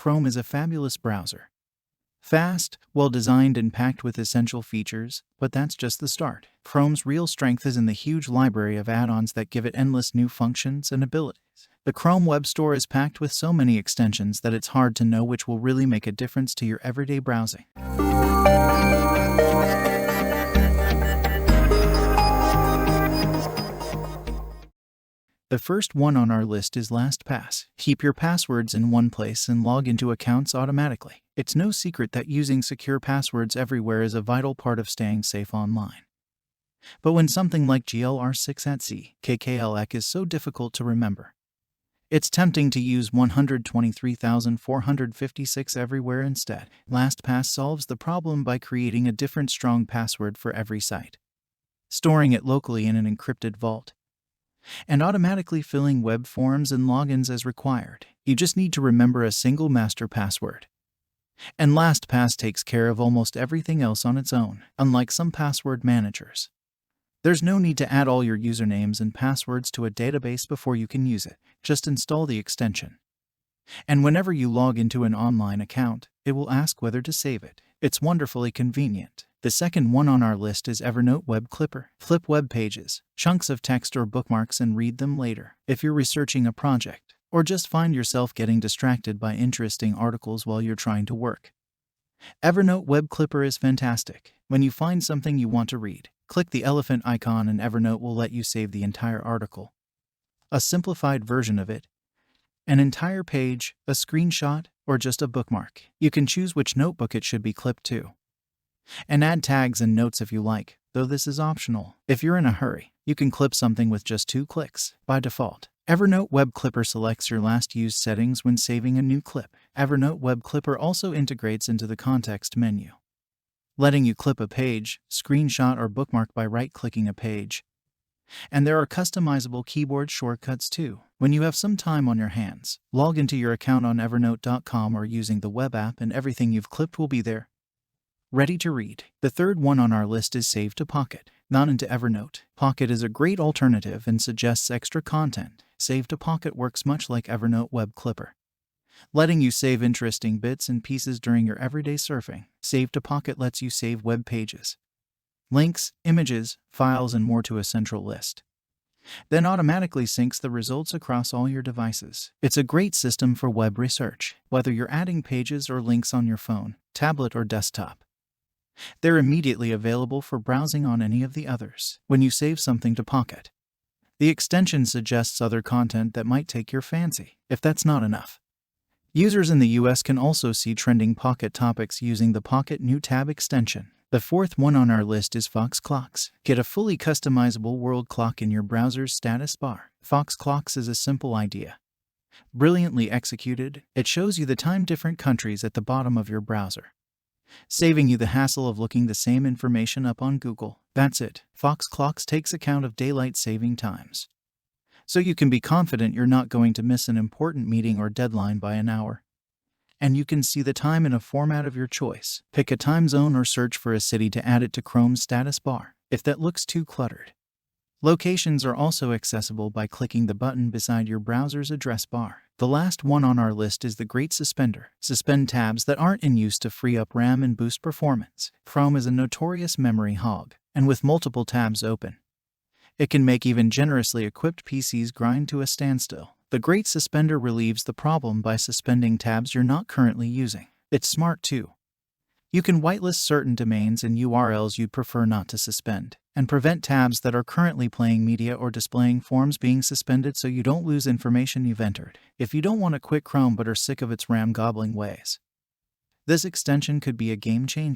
Chrome is a fabulous browser. Fast, well-designed and packed with essential features, but that's just the start. Chrome's real strength is in the huge library of add-ons that give it endless new functions and abilities. The Chrome Web Store is packed with so many extensions that it's hard to know which will really make a difference to your everyday browsing. The first one on our list is LastPass. Keep your passwords in one place and log into accounts automatically. It's no secret that using secure passwords everywhere is a vital part of staying safe online. But when something like GLR6 KKLEC is so difficult to remember, it's tempting to use 123,456 everywhere instead. LastPass solves the problem by creating a different strong password for every site, storing it locally in an encrypted vault, and automatically filling web forms and logins as required. You just need to remember a single master password. And LastPass takes care of almost everything else on its own, unlike some password managers. There's no need to add all your usernames and passwords to a database before you can use it. Just install the extension. And whenever you log into an online account, it will ask whether to save it. It's wonderfully convenient. The second one on our list is Evernote Web Clipper. Flip web pages, chunks of text or bookmarks and read them later. If you're researching a project, or just find yourself getting distracted by interesting articles while you're trying to work, Evernote Web Clipper is fantastic. When you find something you want to read, click the elephant icon and Evernote will let you save the entire article, a simplified version of it, an entire page, a screenshot, or just a bookmark. You can choose which notebook it should be clipped to, and add tags and notes if you like, though this is optional. If you're in a hurry, you can clip something with just 2 clicks. By default, Evernote Web Clipper selects your last used settings when saving a new clip. Evernote Web Clipper also integrates into the context menu, letting you clip a page, screenshot, or bookmark by right-clicking a page. And there are customizable keyboard shortcuts too. When you have some time on your hands, log into your account on evernote.com or using the web app and everything you've clipped will be there, ready to read. The third one on our list is Save to Pocket. Not into Evernote. Pocket is a great alternative and suggests extra content. Save to Pocket works much like Evernote Web Clipper, letting you save interesting bits and pieces during your everyday surfing. Save to Pocket lets you save web pages, links, images, files, and more to a central list, then automatically syncs the results across all your devices. It's a great system for web research, whether you're adding pages or links on your phone, tablet, or desktop. They're immediately available for browsing on any of the others. When you save something to Pocket, the extension suggests other content that might take your fancy. If that's not enough, users in the US can also see trending Pocket topics using the Pocket New Tab extension. The fourth one on our list is Fox Clocks. Get a fully customizable world clock in your browser's status bar. Fox Clocks is a simple idea, brilliantly executed. It shows you the time different countries at the bottom of your browser, saving you the hassle of looking the same information up on Google. That's it. Fox Clocks takes account of daylight saving times, so you can be confident you're not going to miss an important meeting or deadline by an hour. And you can see the time in a format of your choice. Pick a time zone or search for a city to add it to Chrome's status bar, if that looks too cluttered. Locations are also accessible by clicking the button beside your browser's address bar. The last one on our list is the great suspender. Suspend tabs that aren't in use to free up RAM and boost performance. Chrome is a notorious memory hog, and with multiple tabs open, it can make even generously equipped PCs grind to a standstill. The great suspender relieves the problem by suspending tabs you're not currently using. It's smart too. You can whitelist certain domains and URLs you'd prefer not to suspend, and prevent tabs that are currently playing media or displaying forms being suspended so you don't lose information you've entered. If you don't want to quit Chrome but are sick of its RAM gobbling ways, this extension could be a game changer.